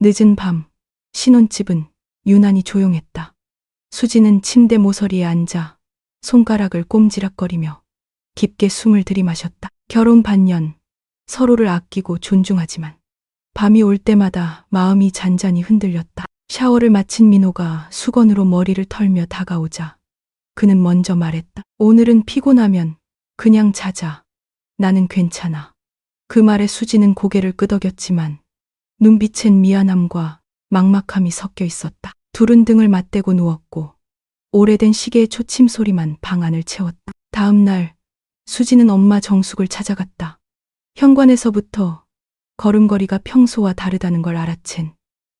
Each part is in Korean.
늦은 밤, 신혼집은 유난히 조용했다. 수지는 침대 모서리에 앉아 손가락을 꼼지락거리며 깊게 숨을 들이마셨다. 결혼 반년, 서로를 아끼고 존중하지만 밤이 올 때마다 마음이 잔잔히 흔들렸다. 샤워를 마친 민호가 수건으로 머리를 털며 다가오자 그는 먼저 말했다. 오늘은 피곤하면 그냥 자자. 나는 괜찮아. 그 말에 수지는 고개를 끄덕였지만 눈빛엔 미안함과 막막함이 섞여 있었다. 둘은 등을 맞대고 누웠고 오래된 시계의 초침 소리만 방 안을 채웠다. 다음 날 수지는 엄마 정숙을 찾아갔다. 현관에서부터 걸음걸이가 평소와 다르다는 걸 알아챈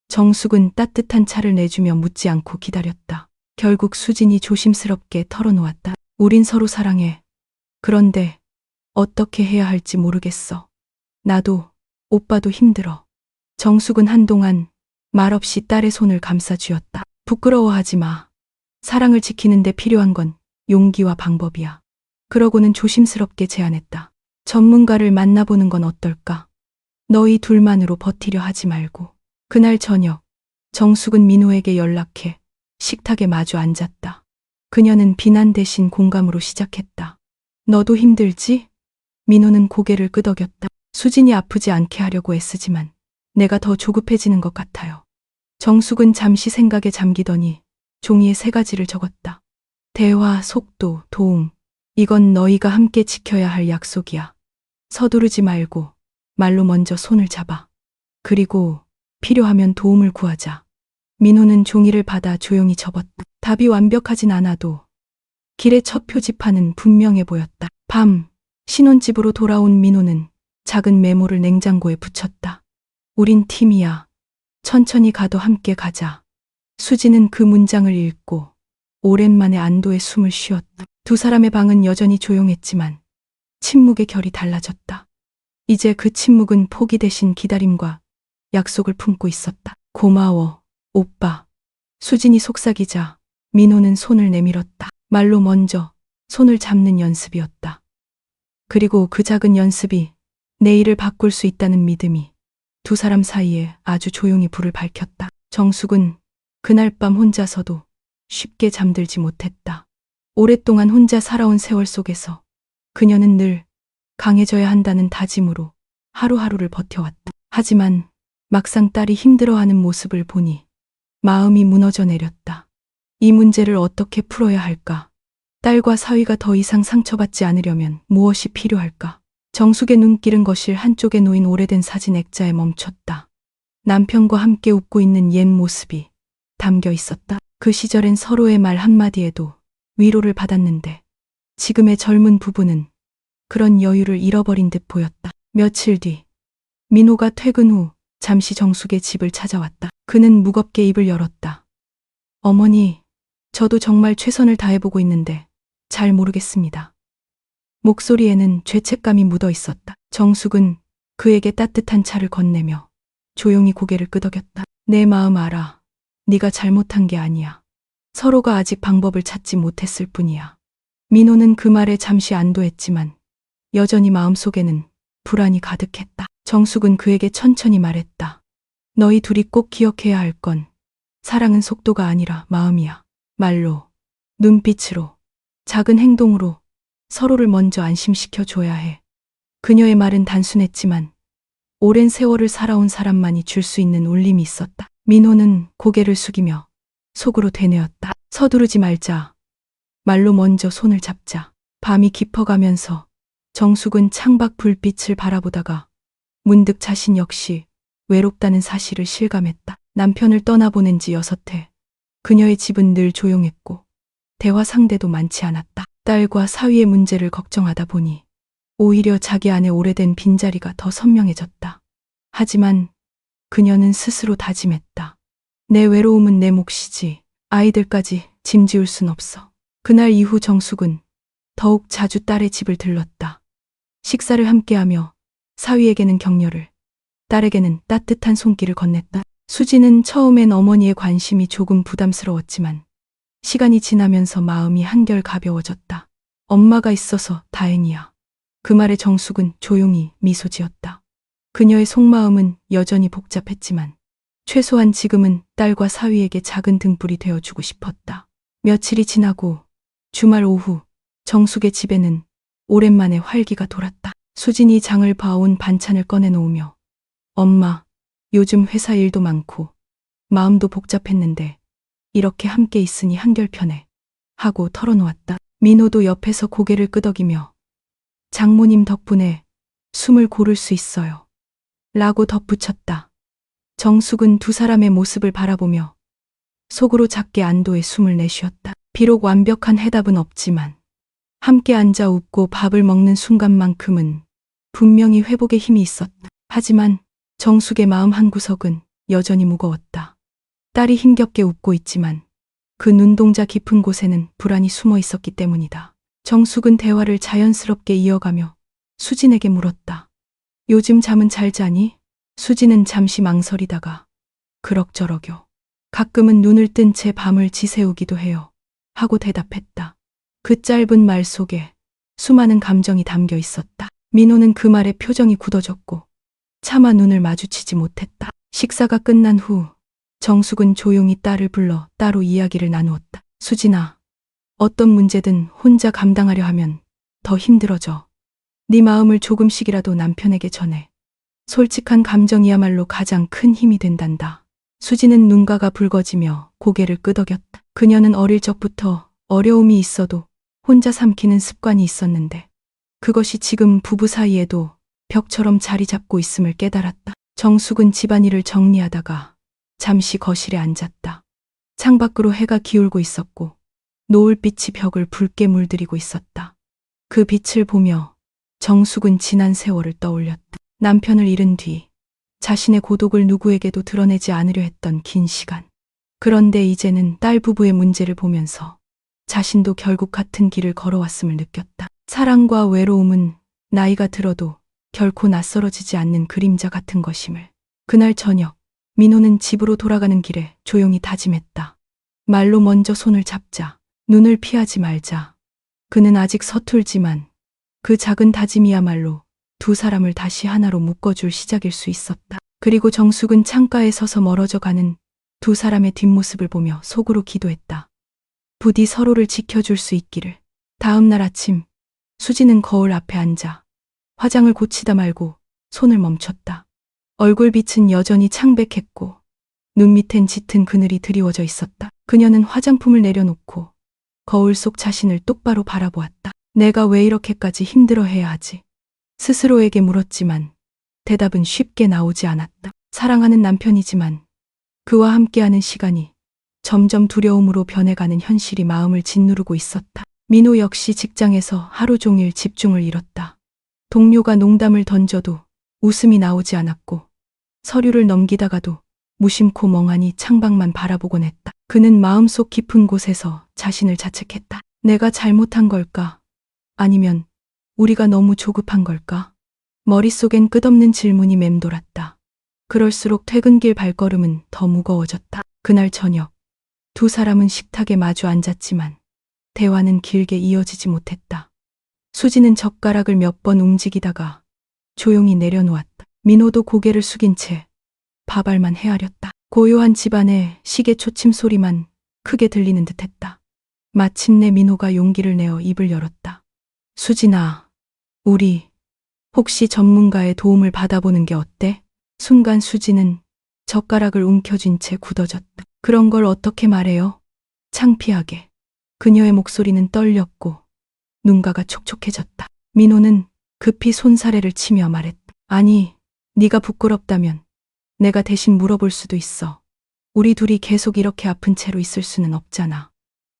정숙은 따뜻한 차를 내주며 묻지 않고 기다렸다. 결국 수진이 조심스럽게 털어놓았다. 우린 서로 사랑해. 그런데 어떻게 해야 할지 모르겠어. 나도, 오빠도 힘들어. 정숙은 한동안 말없이 딸의 손을 감싸 쥐었다. 부끄러워하지 마. 사랑을 지키는 데 필요한 건 용기와 방법이야. 그러고는 조심스럽게 제안했다. 전문가를 만나보는 건 어떨까? 너희 둘만으로 버티려 하지 말고. 그날 저녁, 정숙은 민호에게 연락해 식탁에 마주 앉았다. 그녀는 비난 대신 공감으로 시작했다. 너도 힘들지? 민호는 고개를 끄덕였다. 수진이 아프지 않게 하려고 애쓰지만 내가 더 조급해지는 것 같아요. 정숙은 잠시 생각에 잠기더니 종이에 3가지를 적었다. 대화, 속도, 도움. 이건 너희가 함께 지켜야 할 약속이야. 서두르지 말고 말로 먼저 손을 잡아. 그리고 필요하면 도움을 구하자. 민호는 종이를 받아 조용히 접었다. 답이 완벽하진 않아도 길의 첫 표지판은 분명해 보였다. 밤, 신혼집으로 돌아온 민호는 작은 메모를 냉장고에 붙였다. 우린 팀이야. 천천히 가도 함께 가자. 수지는 그 문장을 읽고 오랜만에 안도의 숨을 쉬었다. 두 사람의 방은 여전히 조용했지만 침묵의 결이 달라졌다. 이제 그 침묵은 포기 대신 기다림과 약속을 품고 있었다. 고마워, 오빠. 수진이 속삭이자 민호는 손을 내밀었다. 말로 먼저 손을 잡는 연습이었다. 그리고 그 작은 연습이 내일을 바꿀 수 있다는 믿음이 두 사람 사이에 아주 조용히 불을 밝혔다. 정숙은 그날 밤 혼자서도 쉽게 잠들지 못했다. 오랫동안 혼자 살아온 세월 속에서 그녀는 늘 강해져야 한다는 다짐으로 하루하루를 버텨왔다. 하지만 막상 딸이 힘들어하는 모습을 보니 마음이 무너져 내렸다. 이 문제를 어떻게 풀어야 할까? 딸과 사위가 더 이상 상처받지 않으려면 무엇이 필요할까? 정숙의 눈길은 거실 한쪽에 놓인 오래된 사진 액자에 멈췄다. 남편과 함께 웃고 있는 옛 모습이 담겨 있었다. 그 시절엔 서로의 말 한마디에도 위로를 받았는데 지금의 젊은 부부는 그런 여유를 잃어버린 듯 보였다. 며칠 뒤 민호가 퇴근 후 잠시 정숙의 집을 찾아왔다. 그는 무겁게 입을 열었다. 어머니, 저도 정말 최선을 다해보고 있는데 잘 모르겠습니다. 목소리에는 죄책감이 묻어 있었다. 정숙은 그에게 따뜻한 차를 건네며 조용히 고개를 끄덕였다. 내 마음 알아. 네가 잘못한 게 아니야. 서로가 아직 방법을 찾지 못했을 뿐이야. 민호는 그 말에 잠시 안도했지만 여전히 마음속에는 불안이 가득했다. 정숙은 그에게 천천히 말했다. 너희 둘이 꼭 기억해야 할 건 사랑은 속도가 아니라 마음이야. 말로, 눈빛으로, 작은 행동으로 서로를 먼저 안심시켜 줘야 해. 그녀의 말은 단순했지만 오랜 세월을 살아온 사람만이 줄 수 있는 울림이 있었다. 민호는 고개를 숙이며 속으로 되뇌었다. 서두르지 말자. 말로 먼저 손을 잡자. 밤이 깊어가면서 정숙은 창밖 불빛을 바라보다가 문득 자신 역시 외롭다는 사실을 실감했다. 남편을 떠나보낸 지 6해. 그녀의 집은 늘 조용했고 대화 상대도 많지 않았다. 딸과 사위의 문제를 걱정하다 보니 오히려 자기 안에 오래된 빈자리가 더 선명해졌다. 하지만 그녀는 스스로 다짐했다. 내 외로움은 내 몫이지 아이들까지 짐지을 순 없어. 그날 이후 정숙은 더욱 자주 딸의 집을 들렀다. 식사를 함께하며 사위에게는 격려를, 딸에게는 따뜻한 손길을 건넸다. 수지는 처음엔 어머니의 관심이 조금 부담스러웠지만 시간이 지나면서 마음이 한결 가벼워졌다. 엄마가 있어서 다행이야. 그 말에 정숙은 조용히 미소 지었다. 그녀의 속마음은 여전히 복잡했지만 최소한 지금은 딸과 사위에게 작은 등불이 되어주고 싶었다. 며칠이 지나고 주말 오후 정숙의 집에는 오랜만에 활기가 돌았다. 수진이 장을 봐온 반찬을 꺼내놓으며 엄마, 요즘 회사 일도 많고 마음도 복잡했는데 이렇게 함께 있으니 한결편해 하고 털어놓았다. 민호도 옆에서 고개를 끄덕이며 장모님 덕분에 숨을 고를 수 있어요 라고 덧붙였다. 정숙은 두 사람의 모습을 바라보며 속으로 작게 안도의 숨을 내쉬었다. 비록 완벽한 해답은 없지만 함께 앉아 웃고 밥을 먹는 순간만큼은 분명히 회복의 힘이 있었다. 하지만 정숙의 마음 한구석은 여전히 무거웠다. 딸이 힘겹게 웃고 있지만 그 눈동자 깊은 곳에는 불안이 숨어 있었기 때문이다. 정숙은 대화를 자연스럽게 이어가며 수진에게 물었다. 요즘 잠은 잘 자니? 수진은 잠시 망설이다가 그럭저럭요. 가끔은 눈을 뜬 채 밤을 지새우기도 해요. 하고 대답했다. 그 짧은 말 속에 수많은 감정이 담겨 있었다. 민호는 그 말에 표정이 굳어졌고 차마 눈을 마주치지 못했다. 식사가 끝난 후 정숙은 조용히 딸을 불러 따로 이야기를 나누었다. 수진아, 어떤 문제든 혼자 감당하려 하면 더 힘들어져. 네 마음을 조금씩이라도 남편에게 전해. 솔직한 감정이야말로 가장 큰 힘이 된단다. 수진은 눈가가 붉어지며 고개를 끄덕였다. 그녀는 어릴 적부터 어려움이 있어도 혼자 삼키는 습관이 있었는데 그것이 지금 부부 사이에도 벽처럼 자리 잡고 있음을 깨달았다. 정숙은 집안일을 정리하다가 잠시 거실에 앉았다. 창밖으로 해가 기울고 있었고 노을빛이 벽을 붉게 물들이고 있었다. 그 빛을 보며 정숙은 지난 세월을 떠올렸다. 남편을 잃은 뒤 자신의 고독을 누구에게도 드러내지 않으려 했던 긴 시간. 그런데 이제는 딸 부부의 문제를 보면서 자신도 결국 같은 길을 걸어왔음을 느꼈다. 사랑과 외로움은 나이가 들어도 결코 낯설어지지 않는 그림자 같은 것임을. 그날 저녁 민호는 집으로 돌아가는 길에 조용히 다짐했다. 말로 먼저 손을 잡자. 눈을 피하지 말자. 그는 아직 서툴지만 그 작은 다짐이야말로 두 사람을 다시 하나로 묶어줄 시작일 수 있었다. 그리고 정숙은 창가에 서서 멀어져 가는 두 사람의 뒷모습을 보며 속으로 기도했다. 부디 서로를 지켜줄 수 있기를. 다음 날 아침 수지는 거울 앞에 앉아 화장을 고치다 말고 손을 멈췄다. 얼굴빛은 여전히 창백했고 눈 밑엔 짙은 그늘이 드리워져 있었다. 그녀는 화장품을 내려놓고 거울 속 자신을 똑바로 바라보았다. 내가 왜 이렇게까지 힘들어해야 하지? 스스로에게 물었지만 대답은 쉽게 나오지 않았다. 사랑하는 남편이지만 그와 함께하는 시간이 점점 두려움으로 변해가는 현실이 마음을 짓누르고 있었다. 민호 역시 직장에서 하루 종일 집중을 잃었다. 동료가 농담을 던져도 웃음이 나오지 않았고 서류를 넘기다가도 무심코 멍하니 창밖만 바라보곤 했다. 그는 마음속 깊은 곳에서 자신을 자책했다. 내가 잘못한 걸까? 아니면 우리가 너무 조급한 걸까? 머릿속엔 끝없는 질문이 맴돌았다. 그럴수록 퇴근길 발걸음은 더 무거워졌다. 그날 저녁 두 사람은 식탁에 마주 앉았지만 대화는 길게 이어지지 못했다. 수지는 젓가락을 몇 번 움직이다가 조용히 내려놓았다. 민호도 고개를 숙인 채 밥알만 헤아렸다. 고요한 집안에 시계 초침 소리만 크게 들리는 듯했다. 마침내 민호가 용기를 내어 입을 열었다. 수진아, 우리 혹시 전문가의 도움을 받아보는 게 어때? 순간 수지는 젓가락을 움켜쥔 채 굳어졌다. 그런 걸 어떻게 말해요? 창피하게. 그녀의 목소리는 떨렸고 눈가가 촉촉해졌다. 민호는 급히 손사래를 치며 말했다. 아니, 네가 부끄럽다면 내가 대신 물어볼 수도 있어. 우리 둘이 계속 이렇게 아픈 채로 있을 수는 없잖아.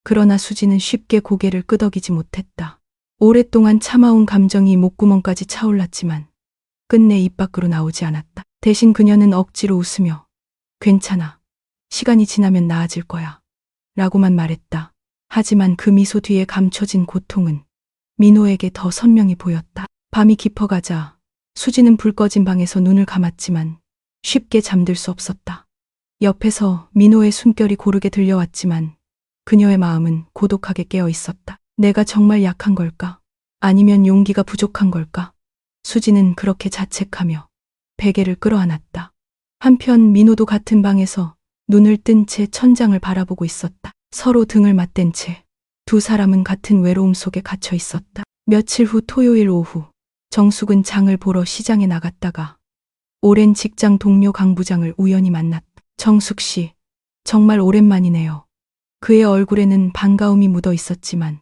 그러나 수지는 쉽게 고개를 끄덕이지 못했다. 오랫동안 참아온 감정이 목구멍까지 차올랐지만 끝내 입 밖으로 나오지 않았다. 대신 그녀는 억지로 웃으며 괜찮아. 시간이 지나면 나아질 거야. 라고만 말했다. 하지만 그 미소 뒤에 감춰진 고통은 민호에게 더 선명히 보였다. 밤이 깊어가자 수지는 불 꺼진 방에서 눈을 감았지만 쉽게 잠들 수 없었다. 옆에서 민호의 숨결이 고르게 들려왔지만 그녀의 마음은 고독하게 깨어 있었다. 내가 정말 약한 걸까? 아니면 용기가 부족한 걸까? 수지는 그렇게 자책하며 베개를 끌어안았다. 한편 민호도 같은 방에서 눈을 뜬 채 천장을 바라보고 있었다. 서로 등을 맞댄 채 두 사람은 같은 외로움 속에 갇혀 있었다. 며칠 후 토요일 오후, 정숙은 장을 보러 시장에 나갔다가 오랜 직장 동료 강 부장을 우연히 만났다. 정숙 씨, 정말 오랜만이네요. 그의 얼굴에는 반가움이 묻어 있었지만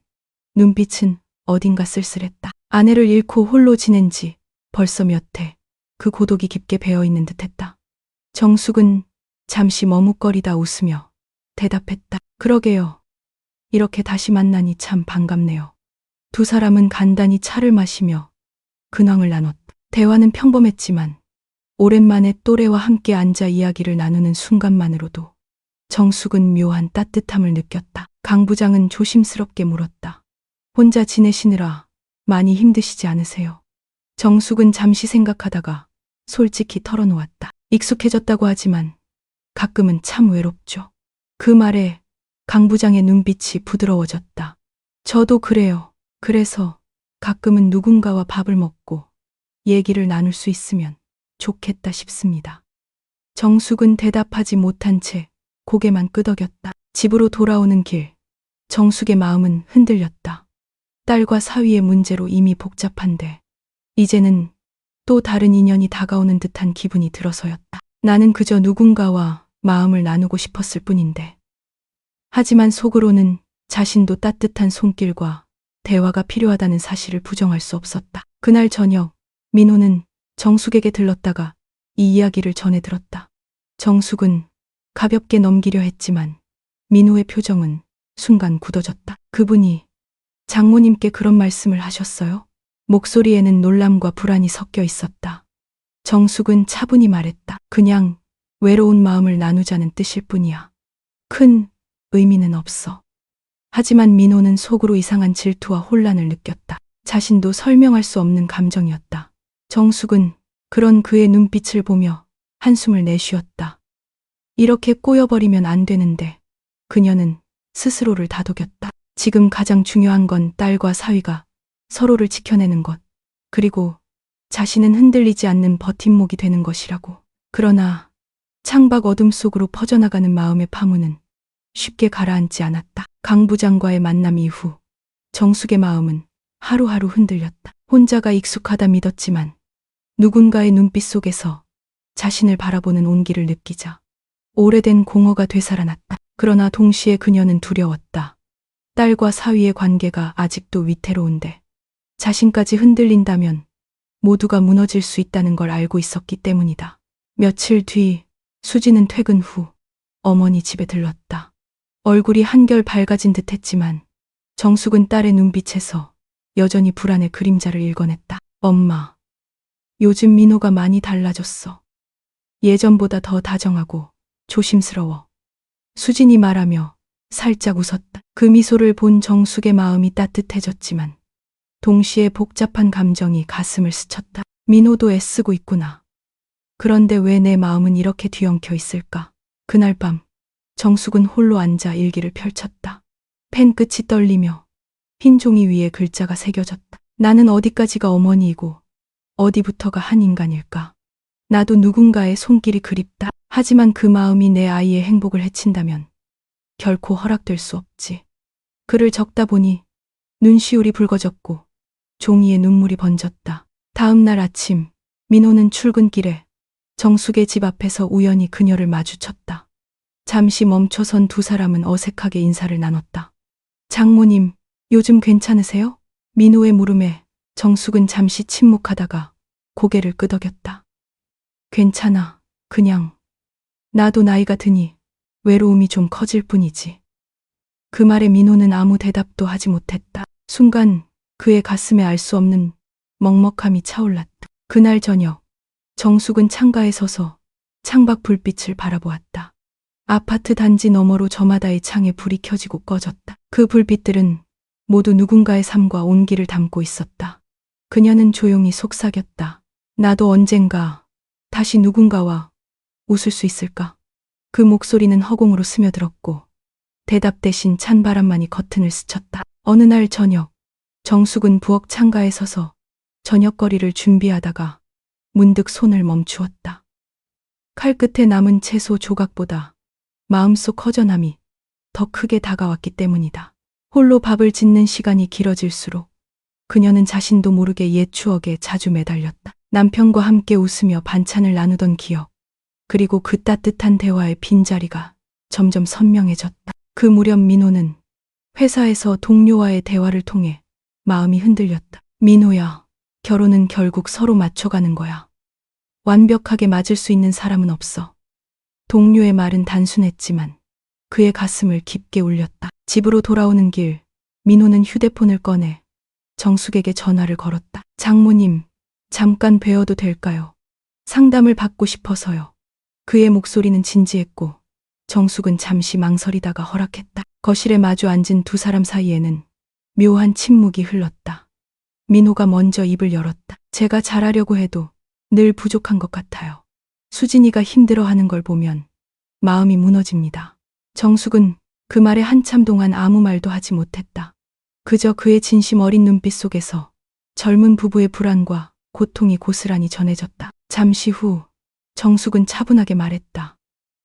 눈빛은 어딘가 쓸쓸했다. 아내를 잃고 홀로 지낸 지 벌써 몇 해, 그 고독이 깊게 배어있는 듯했다. 정숙은 잠시 머뭇거리다 웃으며 대답했다. 그러게요. 이렇게 다시 만나니 참 반갑네요. 두 사람은 간단히 차를 마시며 근황을 나눴다. 대화는 평범했지만 오랜만에 또래와 함께 앉아 이야기를 나누는 순간만으로도 정숙은 묘한 따뜻함을 느꼈다. 강 부장은 조심스럽게 물었다. 혼자 지내시느라 많이 힘드시지 않으세요? 정숙은 잠시 생각하다가 솔직히 털어놓았다. 익숙해졌다고 하지만 가끔은 참 외롭죠. 그 말에 강 부장의 눈빛이 부드러워졌다. 저도 그래요. 그래서 가끔은 누군가와 밥을 먹고 얘기를 나눌 수 있으면 좋겠다 싶습니다. 정숙은 대답하지 못한 채 고개만 끄덕였다. 집으로 돌아오는 길, 정숙의 마음은 흔들렸다. 딸과 사위의 문제로 이미 복잡한데 이제는 또 다른 인연이 다가오는 듯한 기분이 들어서였다. 나는 그저 누군가와 마음을 나누고 싶었을 뿐인데. 하지만 속으로는 자신도 따뜻한 손길과 대화가 필요하다는 사실을 부정할 수 없었다. 그날 저녁, 민호는 정숙에게 들렀다가 이 이야기를 전해 들었다. 정숙은 가볍게 넘기려 했지만 민호의 표정은 순간 굳어졌다. 그분이 장모님께 그런 말씀을 하셨어요? 목소리에는 놀람과 불안이 섞여 있었다. 정숙은 차분히 말했다. 그냥 외로운 마음을 나누자는 뜻일 뿐이야. 큰 의미는 없어. 하지만 민호는 속으로 이상한 질투와 혼란을 느꼈다. 자신도 설명할 수 없는 감정이었다. 정숙은 그런 그의 눈빛을 보며 한숨을 내쉬었다. 이렇게 꼬여버리면 안 되는데 그녀는 스스로를 다독였다. 지금 가장 중요한 건 딸과 사위가 서로를 지켜내는 것, 그리고 자신은 흔들리지 않는 버팀목이 되는 것이라고. 그러나 창밖 어둠 속으로 퍼져나가는 마음의 파문은 쉽게 가라앉지 않았다. 강 부장과의 만남 이후 정숙의 마음은 하루하루 흔들렸다. 혼자가 익숙하다 믿었지만 누군가의 눈빛 속에서 자신을 바라보는 온기를 느끼자 오래된 공허가 되살아났다. 그러나 동시에 그녀는 두려웠다. 딸과 사위의 관계가 아직도 위태로운데 자신까지 흔들린다면 모두가 무너질 수 있다는 걸 알고 있었기 때문이다. 며칠 뒤 수지는 퇴근 후 어머니 집에 들렀다. 얼굴이 한결 밝아진 듯 했지만 정숙은 딸의 눈빛에서 여전히 불안의 그림자를 읽어냈다. 엄마, 요즘 민호가 많이 달라졌어. 예전보다 더 다정하고 조심스러워. 수진이 말하며 살짝 웃었다. 그 미소를 본 정숙의 마음이 따뜻해졌지만 동시에 복잡한 감정이 가슴을 스쳤다. 민호도 애쓰고 있구나. 그런데 왜 내 마음은 이렇게 뒤엉켜 있을까? 그날 밤 정숙은 홀로 앉아 일기를 펼쳤다. 펜 끝이 떨리며 흰 종이 위에 글자가 새겨졌다. 나는 어디까지가 어머니이고 어디부터가 한 인간일까? 나도 누군가의 손길이 그립다. 하지만 그 마음이 내 아이의 행복을 해친다면 결코 허락될 수 없지. 글을 적다 보니 눈시울이 붉어졌고 종이에 눈물이 번졌다. 다음 날 아침 민호는 출근길에 정숙의 집 앞에서 우연히 그녀를 마주쳤다. 잠시 멈춰선 두 사람은 어색하게 인사를 나눴다. 장모님, 요즘 괜찮으세요? 민호의 물음에 정숙은 잠시 침묵하다가 고개를 끄덕였다. 괜찮아. 그냥 나도 나이가 드니 외로움이 좀 커질 뿐이지. 그 말에 민호는 아무 대답도 하지 못했다. 순간 그의 가슴에 알 수 없는 먹먹함이 차올랐다. 그날 저녁 정숙은 창가에 서서 창밖 불빛을 바라보았다. 아파트 단지 너머로 저마다의 창에 불이 켜지고 꺼졌다. 그 불빛들은 모두 누군가의 삶과 온기를 담고 있었다. 그녀는 조용히 속삭였다. 나도 언젠가 다시 누군가와 웃을 수 있을까? 그 목소리는 허공으로 스며들었고 대답 대신 찬바람만이 커튼을 스쳤다. 어느 날 저녁 정숙은 부엌 창가에 서서 저녁거리를 준비하다가 문득 손을 멈추었다. 칼 끝에 남은 채소 조각보다 마음속 허전함이 더 크게 다가왔기 때문이다. 홀로 밥을 짓는 시간이 길어질수록 그녀는 자신도 모르게 옛 추억에 자주 매달렸다. 남편과 함께 웃으며 반찬을 나누던 기억, 그리고 그 따뜻한 대화의 빈자리가 점점 선명해졌다. 그 무렵 민호는 회사에서 동료와의 대화를 통해 마음이 흔들렸다. 민호야, 결혼은 결국 서로 맞춰가는 거야. 완벽하게 맞을 수 있는 사람은 없어. 동료의 말은 단순했지만 그의 가슴을 깊게 울렸다. 집으로 돌아오는 길, 민호는 휴대폰을 꺼내 정숙에게 전화를 걸었다. 장모님, 잠깐 뵈어도 될까요? 상담을 받고 싶어서요. 그의 목소리는 진지했고 정숙은 잠시 망설이다가 허락했다. 거실에 마주 앉은 두 사람 사이에는 묘한 침묵이 흘렀다. 민호가 먼저 입을 열었다. 제가 잘하려고 해도 늘 부족한 것 같아요. 수진이가 힘들어하는 걸 보면 마음이 무너집니다. 정숙은 그 말에 한참 동안 아무 말도 하지 못했다. 그저 그의 진심 어린 눈빛 속에서 젊은 부부의 불안과 고통이 고스란히 전해졌다. 잠시 후 정숙은 차분하게 말했다.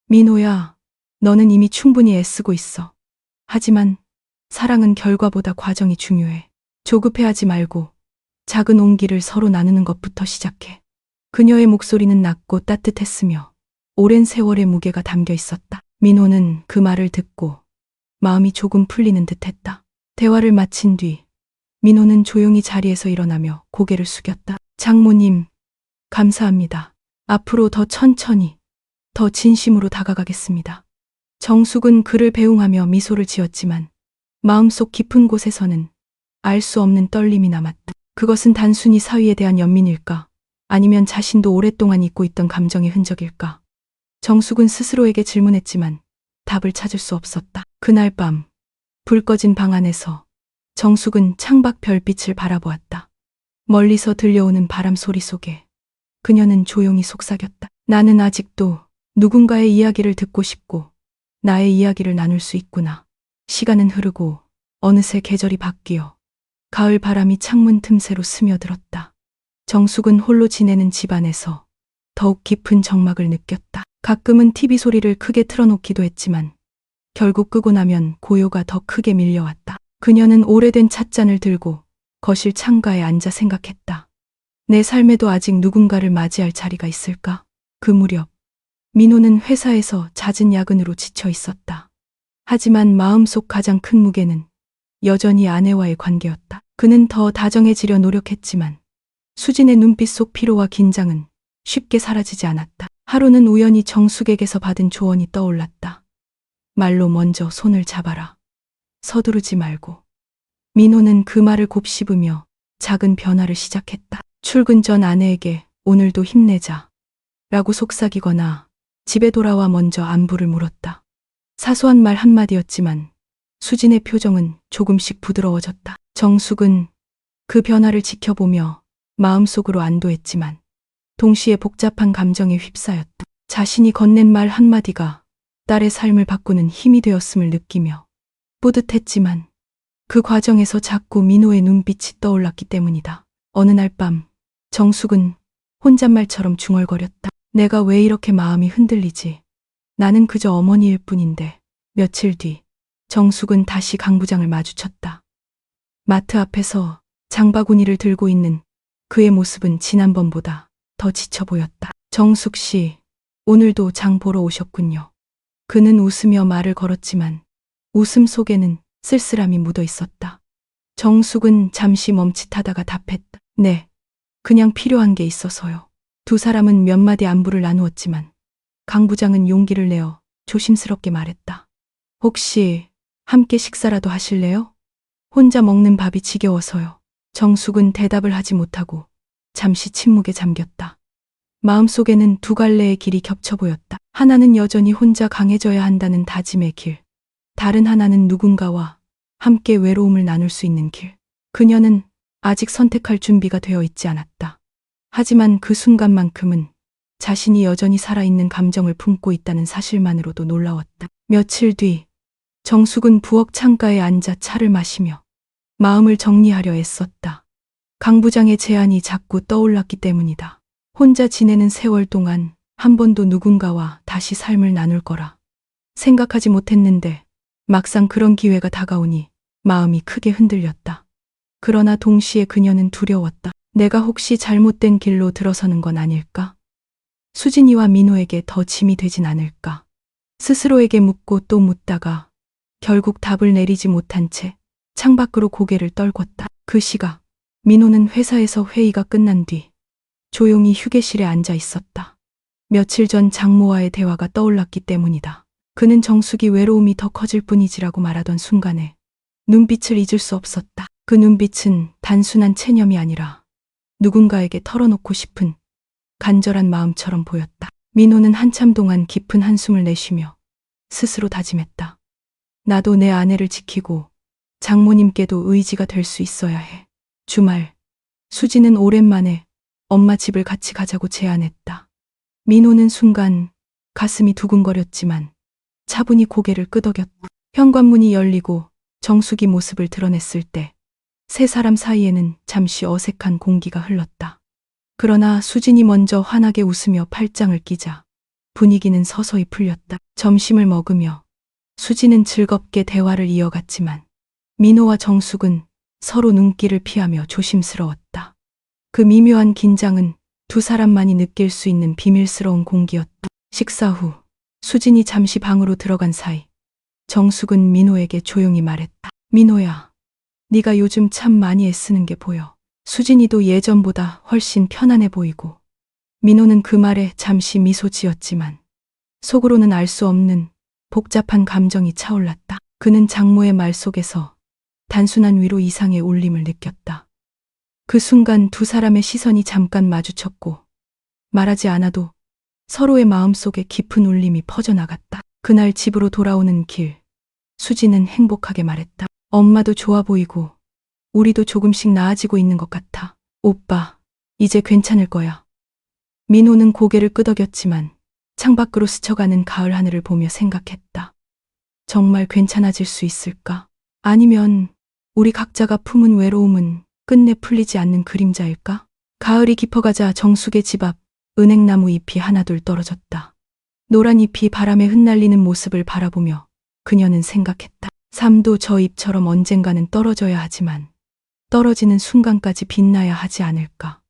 민호야, 너는 이미 충분히 애쓰고 있어. 하지만 사랑은 결과보다 과정이 중요해. 조급해하지 말고 작은 온기를 서로 나누는 것부터 시작해. 그녀의 목소리는 낮고 따뜻했으며 오랜 세월의 무게가 담겨 있었다. 민호는 그 말을 듣고 마음이 조금 풀리는 듯했다. 대화를 마친 뒤 민호는 조용히 자리에서 일어나며 고개를 숙였다. 장모님, 감사합니다. 앞으로 더 천천히, 더 진심으로 다가가겠습니다. 정숙은 그를 배웅하며 미소를 지었지만 마음속 깊은 곳에서는 알 수 없는 떨림이 남았다. 그것은 단순히 사위에 대한 연민일까? 아니면 자신도 오랫동안 잊고 있던 감정의 흔적일까? 정숙은 스스로에게 질문했지만 답을 찾을 수 없었다. 그날 밤, 불 꺼진 방 안에서 정숙은 창밖 별빛을 바라보았다. 멀리서 들려오는 바람 소리 속에 그녀는 조용히 속삭였다. 나는 아직도 누군가의 이야기를 듣고 싶고 나의 이야기를 나눌 수 있구나. 시간은 흐르고 어느새 계절이 바뀌어 가을 바람이 창문 틈새로 스며들었다. 정숙은 홀로 지내는 집안에서 더욱 깊은 적막을 느꼈다. 가끔은 TV 소리를 크게 틀어놓기도 했지만 결국 끄고 나면 고요가 더 크게 밀려왔다. 그녀는 오래된 찻잔을 들고 거실 창가에 앉아 생각했다. 내 삶에도 아직 누군가를 맞이할 자리가 있을까? 그 무렵 민호는 회사에서 잦은 야근으로 지쳐 있었다. 하지만 마음속 가장 큰 무게는 여전히 아내와의 관계였다. 그는 더 다정해지려 노력했지만 수진의 눈빛 속 피로와 긴장은 쉽게 사라지지 않았다. 하루는 우연히 정숙에게서 받은 조언이 떠올랐다. 말로 먼저 손을 잡아라. 서두르지 말고. 민호는 그 말을 곱씹으며 작은 변화를 시작했다. 출근 전 아내에게 오늘도 힘내자 라고 속삭이거나 집에 돌아와 먼저 안부를 물었다. 사소한 말 한마디였지만 수진의 표정은 조금씩 부드러워졌다. 정숙은 그 변화를 지켜보며 마음속으로 안도했지만 동시에 복잡한 감정에 휩싸였다. 자신이 건넨 말 한마디가 딸의 삶을 바꾸는 힘이 되었음을 느끼며 뿌듯했지만 그 과정에서 자꾸 민호의 눈빛이 떠올랐기 때문이다. 어느 날 밤 정숙은 혼잣말처럼 중얼거렸다. 내가 왜 이렇게 마음이 흔들리지? 나는 그저 어머니일 뿐인데. 며칠 뒤 정숙은 다시 강 부장을 마주쳤다. 마트 앞에서 장바구니를 들고 있는 그의 모습은 지난번보다 더 지쳐 보였다. 정숙 씨, 오늘도 장 보러 오셨군요. 그는 웃으며 말을 걸었지만 웃음 속에는 쓸쓸함이 묻어 있었다. 정숙은 잠시 멈칫하다가 답했다. 네, 그냥 필요한 게 있어서요. 두 사람은 몇 마디 안부를 나누었지만 강 부장은 용기를 내어 조심스럽게 말했다. 혹시 함께 식사라도 하실래요? 혼자 먹는 밥이 지겨워서요. 정숙은 대답을 하지 못하고 잠시 침묵에 잠겼다. 마음속에는 두 갈래의 길이 겹쳐 보였다. 하나는 여전히 혼자 강해져야 한다는 다짐의 길. 다른 하나는 누군가와 함께 외로움을 나눌 수 있는 길. 그녀는 아직 선택할 준비가 되어 있지 않았다. 하지만 그 순간만큼은 자신이 여전히 살아있는 감정을 품고 있다는 사실만으로도 놀라웠다. 며칠 뒤 정숙은 부엌 창가에 앉아 차를 마시며 마음을 정리하려 애썼다. 강 부장의 제안이 자꾸 떠올랐기 때문이다. 혼자 지내는 세월 동안 한 번도 누군가와 다시 삶을 나눌 거라 생각하지 못했는데 막상 그런 기회가 다가오니 마음이 크게 흔들렸다. 그러나 동시에 그녀는 두려웠다. 내가 혹시 잘못된 길로 들어서는 건 아닐까? 수진이와 민호에게 더 짐이 되진 않을까? 스스로에게 묻고 또 묻다가 결국 답을 내리지 못한 채 창밖으로 고개를 떨궜다. 그 시각 민호는 회사에서 회의가 끝난 뒤 조용히 휴게실에 앉아 있었다. 며칠 전 장모와의 대화가 떠올랐기 때문이다. 그는 정숙이 외로움이 더 커질 뿐이지라고 말하던 순간에 눈빛을 잊을 수 없었다. 그 눈빛은 단순한 체념이 아니라 누군가에게 털어놓고 싶은 간절한 마음처럼 보였다. 민호는 한참 동안 깊은 한숨을 내쉬며 스스로 다짐했다. 나도 내 아내를 지키고 장모님께도 의지가 될 수 있어야 해. 주말, 수지는 오랜만에 엄마 집을 같이 가자고 제안했다. 민호는 순간 가슴이 두근거렸지만 차분히 고개를 끄덕였다. 현관문이 열리고 정숙이 모습을 드러냈을 때 세 사람 사이에는 잠시 어색한 공기가 흘렀다. 그러나 수진이 먼저 환하게 웃으며 팔짱을 끼자 분위기는 서서히 풀렸다. 점심을 먹으며 수진은 즐겁게 대화를 이어갔지만 민호와 정숙은 서로 눈길을 피하며 조심스러웠다. 그 미묘한 긴장은 두 사람만이 느낄 수 있는 비밀스러운 공기였다. 식사 후 수진이 잠시 방으로 들어간 사이 정숙은 민호에게 조용히 말했다. 민호야, 네가 요즘 참 많이 애쓰는 게 보여. 수진이도 예전보다 훨씬 편안해 보이고 민호는 그 말에 잠시 미소 지었지만 속으로는 알 수 없는 복잡한 감정이 차올랐다. 그는 장모의 말 속에서 단순한 위로 이상의 울림을 느꼈다. 그 순간 두 사람의 시선이 잠깐 마주쳤고 말하지 않아도 서로의 마음속에 깊은 울림이 퍼져나갔다. 그날 집으로 돌아오는 길, 수지는 행복하게 말했다. 엄마도 좋아 보이고 우리도 조금씩 나아지고 있는 것 같아. 오빠, 이제 괜찮을 거야. 민호는 고개를 끄덕였지만 창밖으로 스쳐가는 가을 하늘을 보며 생각했다. 정말 괜찮아질 수 있을까? 아니면 우리 각자가 품은 외로움은 끝내 풀리지 않는 그림자일까? 가을이 깊어가자 정숙의 집 앞 은행나무 잎이 하나둘 떨어졌다. 노란 잎이 바람에 흩날리는 모습을 바라보며 그녀는 생각했다. 삶도 저 잎처럼 언젠가는 떨어져야 하지만 떨어지는 순간까지 빛나야 하지 않을까.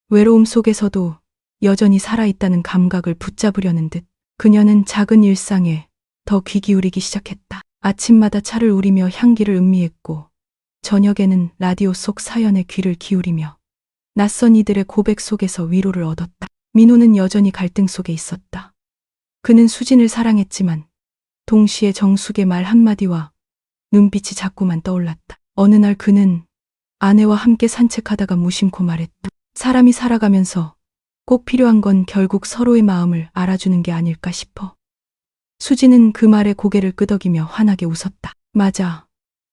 외로움 속에서도 여전히 살아있다는 감각을 붙잡으려는 듯 그녀는 작은 일상에 더 귀 기울이기 시작했다. 아침마다 차를 우리며 향기를 음미했고 저녁에는 라디오 속 사연에 귀를 기울이며 낯선 이들의 고백 속에서 위로를 얻었다. 민호는 여전히 갈등 속에 있었다. 그는 수진을 사랑했지만 동시에 정숙의 말 한마디와 눈빛이 자꾸만 떠올랐다. 어느 날 그는 아내와 함께 산책하다가 무심코 말했다. 사람이 살아가면서 꼭 필요한 건 결국 서로의 마음을 알아주는 게 아닐까 싶어. 수지는 그 말에 고개를 끄덕이며 환하게 웃었다. 맞아.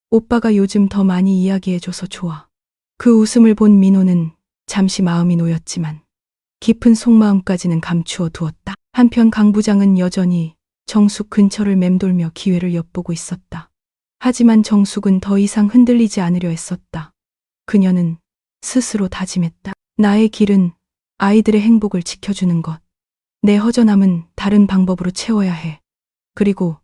오빠가 요즘 더 많이 이야기해줘서 좋아. 그 웃음을 본 민호는 잠시 마음이 놓였지만 깊은 속마음까지는 감추어 두었다. 한편 강 부장은 여전히 정숙 근처를 맴돌며 기회를 엿보고 있었다. 하지만 정숙은 더 이상 흔들리지 않으려 했었다. 그녀는 스스로 다짐했다. 나의 길은 아이들의 행복을 지켜주는 것. 내 허전함은 다른 방법으로 채워야 해. 그리고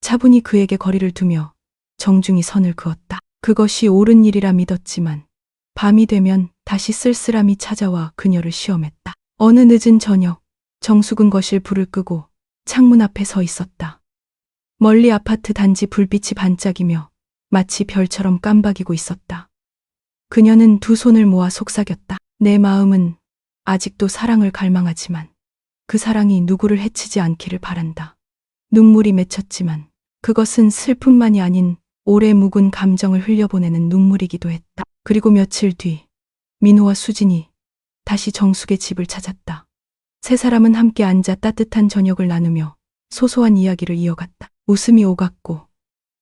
차분히 그에게 거리를 두며 정중히 선을 그었다. 그것이 옳은 일이라 믿었지만 밤이 되면 다시 쓸쓸함이 찾아와 그녀를 시험했다. 어느 늦은 저녁, 정숙은 거실 불을 끄고 창문 앞에 서 있었다. 멀리 아파트 단지 불빛이 반짝이며 마치 별처럼 깜박이고 있었다. 그녀는 두 손을 모아 속삭였다. 내 마음은 아직도 사랑을 갈망하지만 그 사랑이 누구를 해치지 않기를 바란다. 눈물이 맺혔지만 그것은 슬픔만이 아닌 오래 묵은 감정을 흘려보내는 눈물이기도 했다. 그리고 며칠 뒤 민호와 수진이 다시 정숙의 집을 찾았다. 세 사람은 함께 앉아 따뜻한 저녁을 나누며 소소한 이야기를 이어갔다. 웃음이 오갔고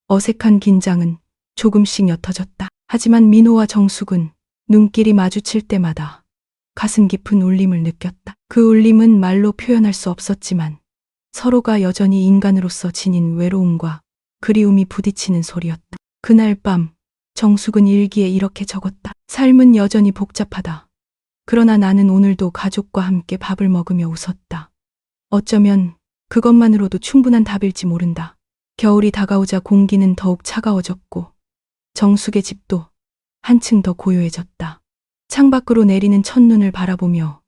어색한 긴장은 조금씩 옅어졌다. 하지만 민호와 정숙은 눈길이 마주칠 때마다 가슴 깊은 울림을 느꼈다. 그 울림은 말로 표현할 수 없었지만 서로가 여전히 인간으로서 지닌 외로움과 그리움이 부딪히는 소리였다. 그날 밤 정숙은 일기에 이렇게 적었다. 삶은 여전히 복잡하다. 그러나 나는 오늘도 가족과 함께 밥을 먹으며 웃었다. 어쩌면 그것만으로도 충분한 답일지 모른다. 겨울이 다가오자 공기는 더욱 차가워졌고 정숙의 집도 한층 더 고요해졌다. 창밖으로 내리는 첫눈을 바라보며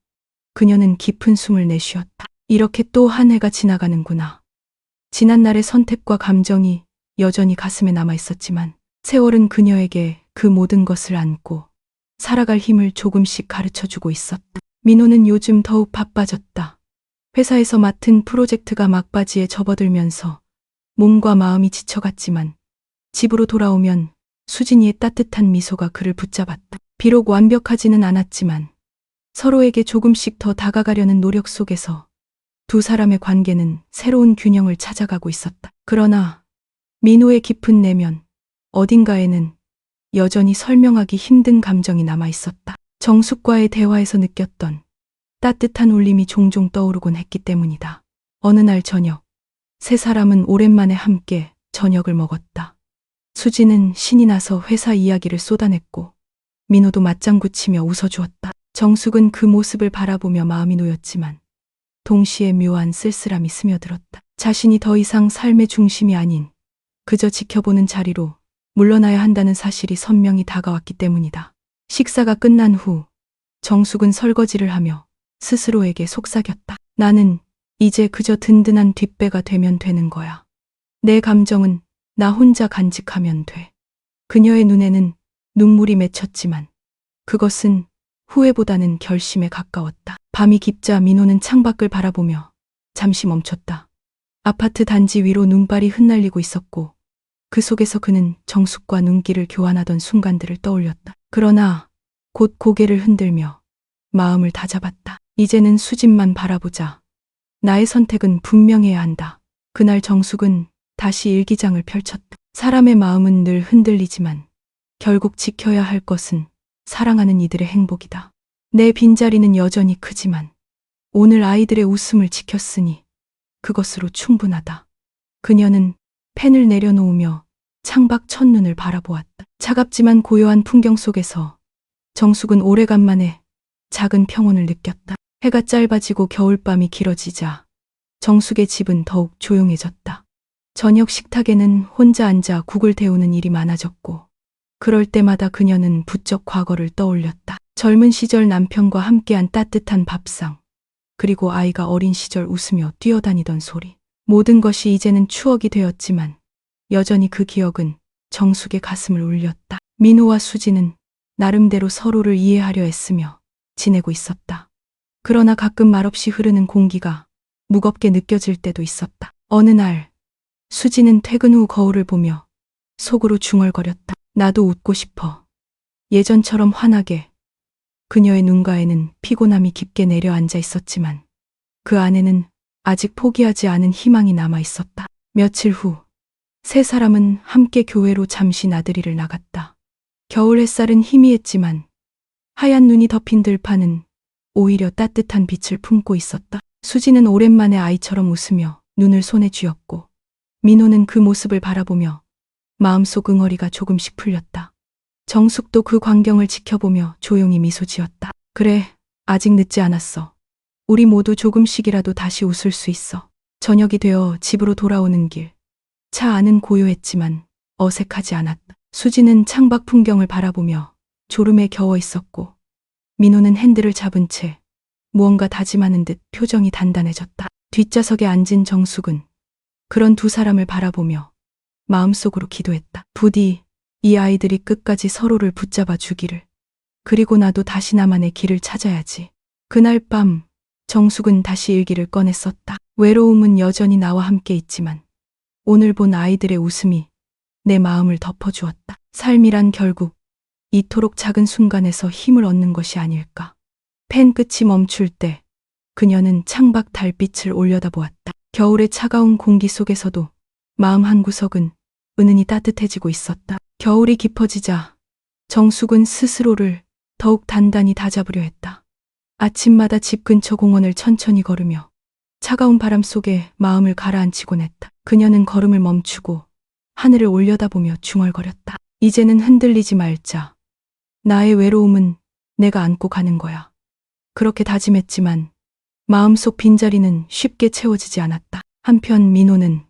그녀는 깊은 숨을 내쉬었다. 이렇게 또 한 해가 지나가는구나. 지난날의 선택과 감정이 여전히 가슴에 남아 있었지만 세월은 그녀에게 그 모든 것을 안고 살아갈 힘을 조금씩 가르쳐주고 있었다. 민호는 요즘 더욱 바빠졌다. 회사에서 맡은 프로젝트가 막바지에 접어들면서 몸과 마음이 지쳐갔지만 집으로 돌아오면 수진이의 따뜻한 미소가 그를 붙잡았다. 비록 완벽하지는 않았지만 서로에게 조금씩 더 다가가려는 노력 속에서 두 사람의 관계는 새로운 균형을 찾아가고 있었다. 그러나 민호의 깊은 내면 어딘가에는 여전히 설명하기 힘든 감정이 남아 있었다. 정숙과의 대화에서 느꼈던 따뜻한 울림이 종종 떠오르곤 했기 때문이다. 어느 날 저녁, 세 사람은 오랜만에 함께 저녁을 먹었다. 수지는 신이 나서 회사 이야기를 쏟아냈고 민호도 맞장구 치며 웃어주었다. 정숙은 그 모습을 바라보며 마음이 놓였지만 동시에 묘한 쓸쓸함이 스며들었다. 자신이 더 이상 삶의 중심이 아닌 그저 지켜보는 자리로 물러나야 한다는 사실이 선명히 다가왔기 때문이다. 식사가 끝난 후 정숙은 설거지를 하며 스스로에게 속삭였다. 나는 이제 그저 든든한 뒷배가 되면 되는 거야. 내 감정은 나 혼자 간직하면 돼. 그녀의 눈에는 눈물이 맺혔지만 그것은 후회보다는 결심에 가까웠다. 밤이 깊자 민호는 창밖을 바라보며 잠시 멈췄다. 아파트 단지 위로 눈발이 흩날리고 있었고 그 속에서 그는 정숙과 눈길을 교환하던 순간들을 떠올렸다. 그러나 곧 고개를 흔들며 마음을 다잡았다. 이제는 수진만 바라보자. 나의 선택은 분명해야 한다. 그날 정숙은 다시 일기장을 펼쳤다. 사람의 마음은 늘 흔들리지만 결국 지켜야 할 것은 사랑하는 이들의 행복이다. 내 빈자리는 여전히 크지만 오늘 아이들의 웃음을 지켰으니 그것으로 충분하다. 그녀는 펜을 내려놓으며 창밖 첫눈을 바라보았다. 차갑지만 고요한 풍경 속에서 정숙은 오래간만에 작은 평온을 느꼈다. 해가 짧아지고 겨울밤이 길어지자 정숙의 집은 더욱 조용해졌다. 저녁 식탁에는 혼자 앉아 국을 데우는 일이 많아졌고 그럴 때마다 그녀는 부쩍 과거를 떠올렸다. 젊은 시절 남편과 함께한 따뜻한 밥상, 그리고 아이가 어린 시절 웃으며 뛰어다니던 소리. 모든 것이 이제는 추억이 되었지만 여전히 그 기억은 정숙의 가슴을 울렸다. 민호와 수지는 나름대로 서로를 이해하려 애쓰며 지내고 있었다. 그러나 가끔 말없이 흐르는 공기가 무겁게 느껴질 때도 있었다. 어느 날 수지는 퇴근 후 거울을 보며 속으로 중얼거렸다. 나도 웃고 싶어. 예전처럼 환하게. 그녀의 눈가에는 피곤함이 깊게 내려앉아 있었지만 그 안에는 아직 포기하지 않은 희망이 남아 있었다. 며칠 후 세 사람은 함께 교회로 잠시 나들이를 나갔다. 겨울 햇살은 희미했지만 하얀 눈이 덮인 들판은 오히려 따뜻한 빛을 품고 있었다. 수지는 오랜만에 아이처럼 웃으며 눈을 손에 쥐었고 민호는 그 모습을 바라보며 마음속 응어리가 조금씩 풀렸다. 정숙도 그 광경을 지켜보며 조용히 미소 지었다. 그래, 아직 늦지 않았어. 우리 모두 조금씩이라도 다시 웃을 수 있어. 저녁이 되어 집으로 돌아오는 길. 차 안은 고요했지만 어색하지 않았다. 수지는 창밖 풍경을 바라보며 졸음에 겨워 있었고 민호는 핸들을 잡은 채 무언가 다짐하는 듯 표정이 단단해졌다. 뒷좌석에 앉은 정숙은 그런 두 사람을 바라보며 마음속으로 기도했다. 부디 이 아이들이 끝까지 서로를 붙잡아 주기를. 그리고 나도 다시 나만의 길을 찾아야지. 그날 밤 정숙은 다시 일기를 꺼내 썼다. 외로움은 여전히 나와 함께 있지만 오늘 본 아이들의 웃음이 내 마음을 덮어주었다. 삶이란 결국 이토록 작은 순간에서 힘을 얻는 것이 아닐까. 펜 끝이 멈출 때 그녀는 창밖 달빛을 올려다보았다. 겨울의 차가운 공기 속에서도 마음 한구석은 은은히 따뜻해지고 있었다. 겨울이 깊어지자 정숙은 스스로를 더욱 단단히 다잡으려 했다. 아침마다 집 근처 공원을 천천히 걸으며 차가운 바람 속에 마음을 가라앉히곤 했다. 그녀는 걸음을 멈추고 하늘을 올려다보며 중얼거렸다. 이제는 흔들리지 말자. 나의 외로움은 내가 안고 가는 거야. 그렇게 다짐했지만 마음속 빈자리는 쉽게 채워지지 않았다. 한편 민호는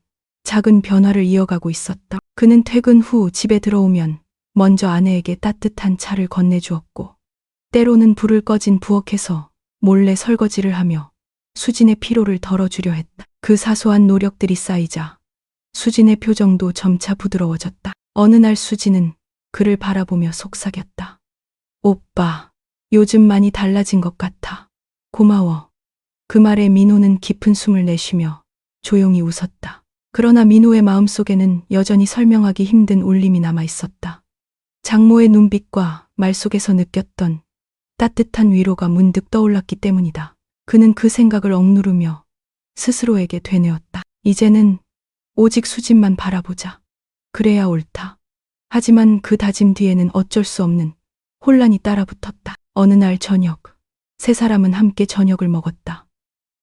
작은 변화를 이어가고 있었다. 그는 퇴근 후 집에 들어오면 먼저 아내에게 따뜻한 차를 건네주었고, 때로는 불을 꺼진 부엌에서 몰래 설거지를 하며 수진의 피로를 덜어주려 했다. 그 사소한 노력들이 쌓이자 수진의 표정도 점차 부드러워졌다. 어느 날 수진은 그를 바라보며 속삭였다. 오빠, 요즘 많이 달라진 것 같아. 고마워. 그 말에 민호는 깊은 숨을 내쉬며 조용히 웃었다. 그러나 민호의 마음속에는 여전히 설명하기 힘든 울림이 남아 있었다. 장모의 눈빛과 말 속에서 느꼈던 따뜻한 위로가 문득 떠올랐기 때문이다. 그는 그 생각을 억누르며 스스로에게 되뇌었다. 이제는 오직 수진만 바라보자. 그래야 옳다. 하지만 그 다짐 뒤에는 어쩔 수 없는 혼란이 따라붙었다. 어느 날 저녁, 세 사람은 함께 저녁을 먹었다.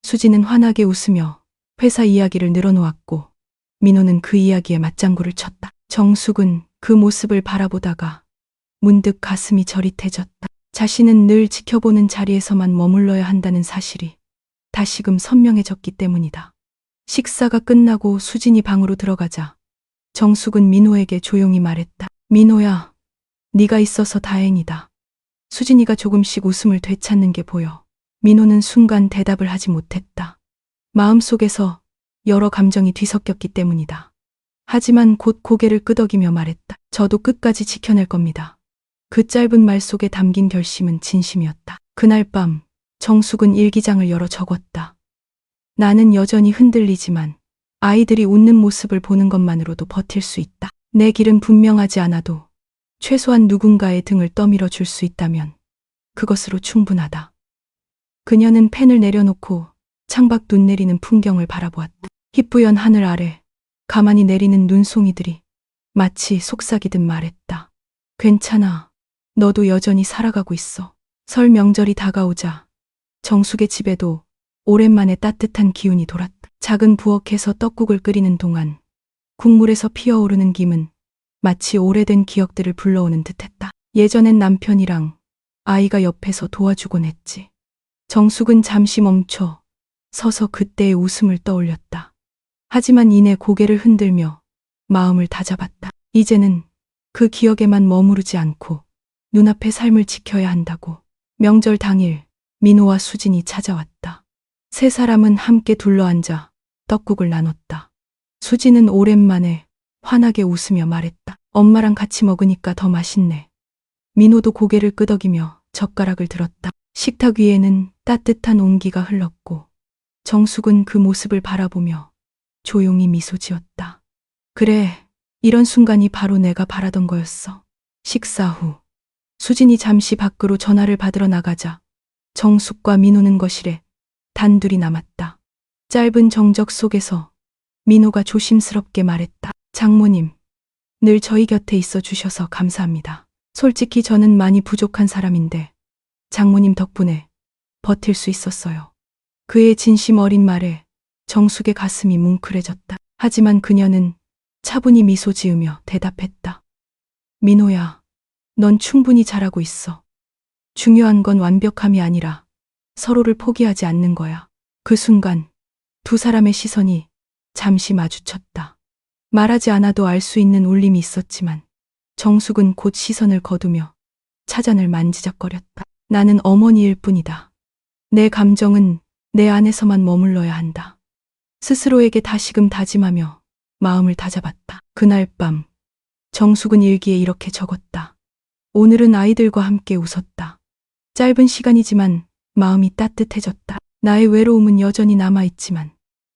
수진은 환하게 웃으며 회사 이야기를 늘어놓았고, 민호는 그 이야기에 맞장구를 쳤다. 정숙은 그 모습을 바라보다가 문득 가슴이 저릿해졌다. 자신은 늘 지켜보는 자리에서만 머물러야 한다는 사실이 다시금 선명해졌기 때문이다. 식사가 끝나고 수진이 방으로 들어가자 정숙은 민호에게 조용히 말했다. 민호야, 네가 있어서 다행이다. 수진이가 조금씩 웃음을 되찾는 게 보여. 민호는 순간 대답을 하지 못했다. 마음속에서 여러 감정이 뒤섞였기 때문이다. 하지만 곧 고개를 끄덕이며 말했다. 저도 끝까지 지켜낼 겁니다. 그 짧은 말 속에 담긴 결심은 진심이었다. 그날 밤 정숙은 일기장을 열어 적었다. 나는 여전히 흔들리지만 아이들이 웃는 모습을 보는 것만으로도 버틸 수 있다. 내 길은 분명하지 않아도 최소한 누군가의 등을 떠밀어 줄 수 있다면 그것으로 충분하다. 그녀는 펜을 내려놓고 창밖 눈 내리는 풍경을 바라보았다. 희뿌연 하늘 아래 가만히 내리는 눈송이들이 마치 속삭이듯 말했다. 괜찮아. 너도 여전히 살아가고 있어. 설 명절이 다가오자 정숙의 집에도 오랜만에 따뜻한 기운이 돌았다. 작은 부엌에서 떡국을 끓이는 동안 국물에서 피어오르는 김은 마치 오래된 기억들을 불러오는 듯했다. 예전엔 남편이랑 아이가 옆에서 도와주곤 했지. 정숙은 잠시 멈춰 서서 그때의 웃음을 떠올렸다. 하지만 이내 고개를 흔들며 마음을 다잡았다. 이제는 그 기억에만 머무르지 않고 눈앞의 삶을 지켜야 한다고. 명절 당일 민호와 수진이 찾아왔다. 세 사람은 함께 둘러앉아 떡국을 나눴다. 수진은 오랜만에 환하게 웃으며 말했다. 엄마랑 같이 먹으니까 더 맛있네. 민호도 고개를 끄덕이며 젓가락을 들었다. 식탁 위에는 따뜻한 온기가 흘렀고 정숙은 그 모습을 바라보며 조용히 미소 지었다. 그래, 이런 순간이 바로 내가 바라던 거였어. 식사 후 수진이 잠시 밖으로 전화를 받으러 나가자 정숙과 민호는 거실에 단둘이 남았다. 짧은 정적 속에서 민호가 조심스럽게 말했다. 장모님, 늘 저희 곁에 있어 주셔서 감사합니다. 솔직히 저는 많이 부족한 사람인데 장모님 덕분에 버틸 수 있었어요. 그의 진심 어린 말에 정숙의 가슴이 뭉클해졌다. 하지만 그녀는 차분히 미소 지으며 대답했다. 민호야, 넌 충분히 잘하고 있어. 중요한 건 완벽함이 아니라 서로를 포기하지 않는 거야. 그 순간 두 사람의 시선이 잠시 마주쳤다. 말하지 않아도 알 수 있는 울림이 있었지만 정숙은 곧 시선을 거두며 차잔을 만지작거렸다. 나는 어머니일 뿐이다. 내 감정은 내 안에서만 머물러야 한다. 스스로에게 다시금 다짐하며 마음을 다잡았다. 그날 밤 정숙은 일기에 이렇게 적었다. 오늘은 아이들과 함께 웃었다. 짧은 시간이지만 마음이 따뜻해졌다. 나의 외로움은 여전히 남아있지만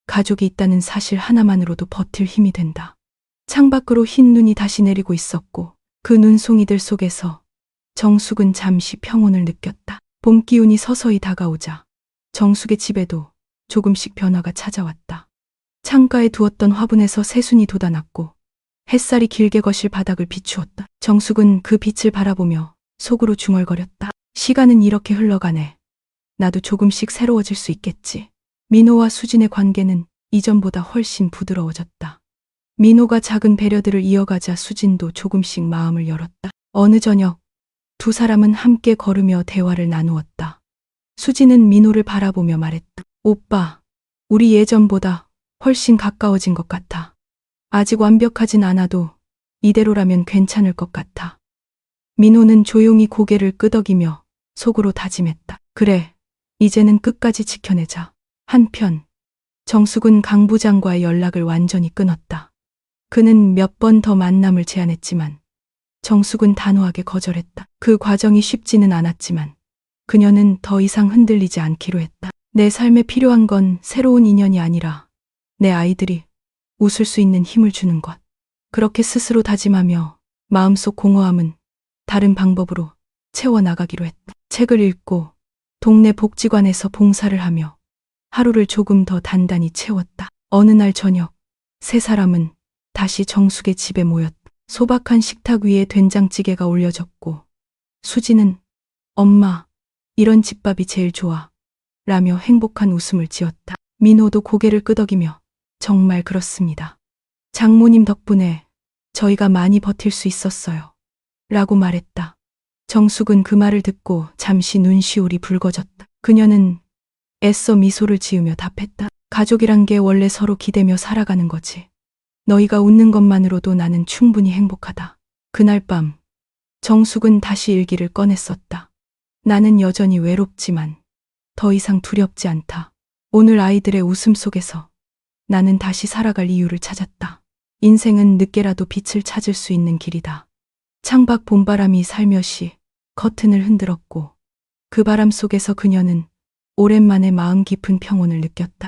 가족이 있다는 사실 하나만으로도 버틸 힘이 된다. 창밖으로 흰 눈이 다시 내리고 있었고 그 눈송이들 속에서 정숙은 잠시 평온을 느꼈다. 봄 기운이 서서히 다가오자 정숙의 집에도 조금씩 변화가 찾아왔다. 창가에 두었던 화분에서 새순이 돋아났고 햇살이 길게 거실 바닥을 비추었다. 정숙은 그 빛을 바라보며 속으로 중얼거렸다. 시간은 이렇게 흘러가네. 나도 조금씩 새로워질 수 있겠지. 민호와 수진의 관계는 이전보다 훨씬 부드러워졌다. 민호가 작은 배려들을 이어가자 수진도 조금씩 마음을 열었다. 어느 저녁 두 사람은 함께 걸으며 대화를 나누었다. 수진은 민호를 바라보며 말했다. 오빠, 우리 예전보다 훨씬 가까워진 것 같아. 아직 완벽하진 않아도 이대로라면 괜찮을 것 같아. 민호는 조용히 고개를 끄덕이며 속으로 다짐했다. 그래, 이제는 끝까지 지켜내자. 한편, 정숙은 강 부장과의 연락을 완전히 끊었다. 그는 몇 번 더 만남을 제안했지만 정숙은 단호하게 거절했다. 그 과정이 쉽지는 않았지만 그녀는 더 이상 흔들리지 않기로 했다. 내 삶에 필요한 건 새로운 인연이 아니라 내 아이들이 웃을 수 있는 힘을 주는 것. 그렇게 스스로 다짐하며 마음속 공허함은 다른 방법으로 채워나가기로 했다. 책을 읽고 동네 복지관에서 봉사를 하며 하루를 조금 더 단단히 채웠다. 어느 날 저녁, 세 사람은 다시 정숙의 집에 모였다. 소박한 식탁 위에 된장찌개가 올려졌고 수지는 엄마, 이런 집밥이 제일 좋아 라며 행복한 웃음을 지었다. 민호도 고개를 끄덕이며 정말 그렇습니다. 장모님 덕분에 저희가 많이 버틸 수 있었어요. 라고 말했다. 정숙은 그 말을 듣고 잠시 눈시울이 붉어졌다. 그녀는 애써 미소를 지으며 답했다. 가족이란 게 원래 서로 기대며 살아가는 거지. 너희가 웃는 것만으로도 나는 충분히 행복하다. 그날 밤, 정숙은 다시 일기를 꺼냈었다. 나는 여전히 외롭지만 더 이상 두렵지 않다. 오늘 아이들의 웃음 속에서 나는 다시 살아갈 이유를 찾았다. 인생은 늦게라도 빛을 찾을 수 있는 길이다. 창밖 봄바람이 살며시 커튼을 흔들었고 그 바람 속에서 그녀는 오랜만에 마음 깊은 평온을 느꼈다.